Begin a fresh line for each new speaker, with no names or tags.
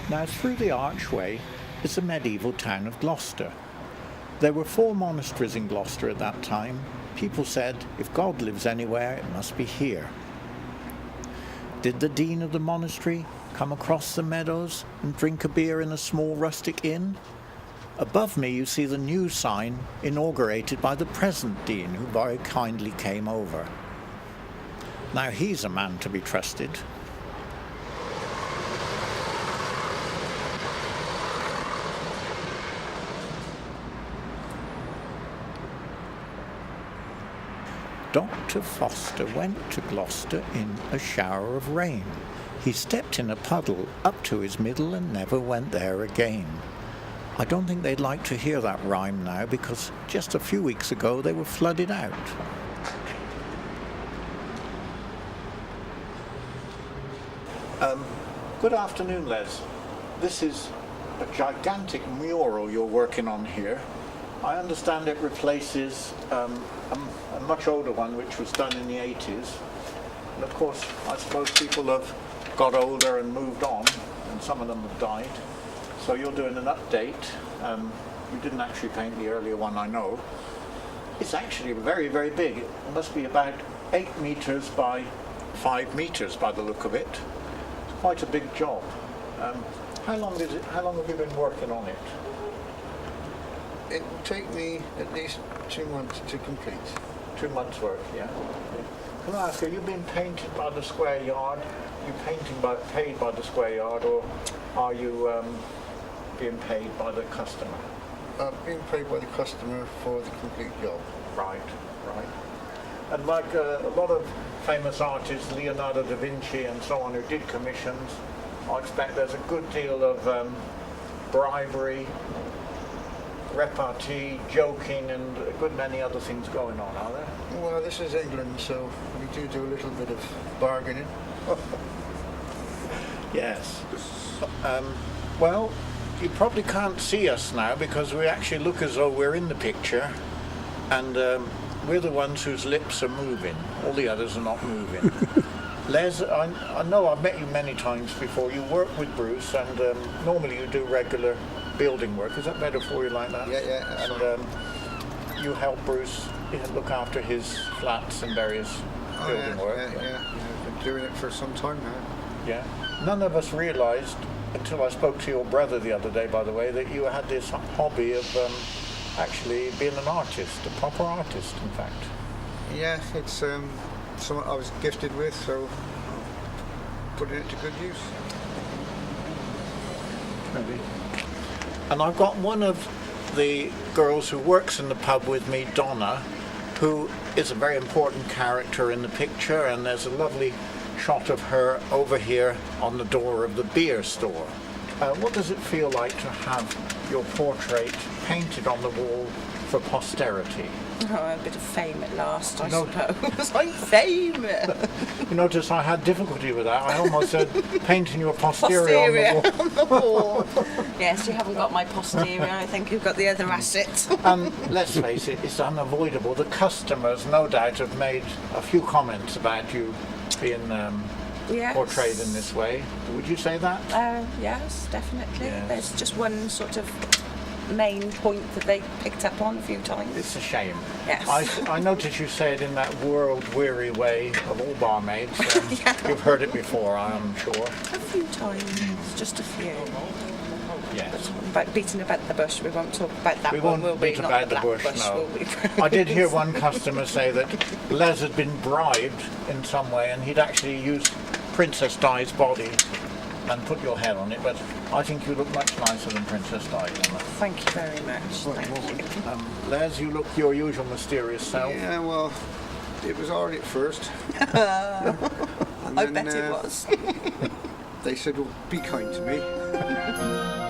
Now through the archway is the medieval town of Gloucester. There were 4 monasteries in Gloucester at that time. People said, if God lives anywhere, it must be here. Did the dean of the monastery come across the meadows and drink a beer in a small rustic inn? Above me you see the new sign inaugurated by the present dean, who very kindly came over. Now he's a man to be trusted. Dr. Foster went to Gloucester in a shower of rain. He stepped in a puddle up to his middle and never went there again. I don't think they'd like to hear that rhyme now, because just a few weeks ago they were flooded out. Good afternoon, Les. This is a gigantic mural you're working on here. I understand it replaces a much older one which was done in the 80s. And of course, I suppose people have got older and moved on, and some of them have died. So you're doing an update. You didn't actually paint the earlier one, I know. It's actually very, very big. It must be about 8 meters by 5 meters by the look of it. It's quite a big job. How long have you been working on it?
It will take me at least 2 months to complete.
2 months' work, yeah. Can I ask, are you being painted by the square yard? Are you paid by the square yard, or are you being paid by the customer?
Being paid by the customer for the complete job.
Right. And like a lot of famous artists, Leonardo da Vinci and so on, who did commissions, I expect there's a good deal of bribery, repartee, joking, and a good many other things going on, are there?
Well, this is England, so we do a little bit of bargaining.
Yes. Well, you probably can't see us now because we actually look as though we're in the picture, and we're the ones whose lips are moving. All the others are not moving. Les, I know I've met you many times before. You work with Bruce, and normally you do regular building work. Is that better for you like that?
Yeah.
And you help Bruce look after his flats and various building work.
Yeah. I've been doing it for some time now.
Yeah. None of us realised until I spoke to your brother the other day, by the way, that you had this hobby of actually being an artist, a proper artist, in fact.
Yeah, it's something I was gifted with, so I'm putting it to good use.
Maybe. And I've got one of the girls who works in the pub with me, Donna, who is a very important character in the picture, and there's a lovely shot of her over here on the door of the beer store. What does it feel like to have your portrait painted on the wall for posterity?
Oh, a bit of fame at last, I suppose. I'm famous.
You notice I had difficulty with that. I almost said painting your posterior
on the wall. Yes, you haven't got my posterior. I think you've got the other asset.
And let's face it, it's unavoidable. The customers, no doubt, have made a few comments about you being
yes.
portrayed in this way. Would you say that?
Yes, definitely.
Yes.
There's just one sort of main point that they picked up on a few times.
It's a shame.
Yes.
I noticed you say it in that world-weary way of all barmaids.
Yeah.
You've heard it before, I am sure.
A few times, just a few.
Yes.
About beating about the bush, we won't talk about that
We
one,
won't
will we?
beat
Not
about the
black
bush, no.
will we?
I did hear one customer say that Les had been bribed in some way and he'd actually used Princess Di's body and put your head on it, but I think you look much nicer than Princess Di.
Thank you very much. Thank you.
Les, you look your usual mysterious self.
Yeah, well, it was alright at first.
I bet it was.
They said, well, be kind to me.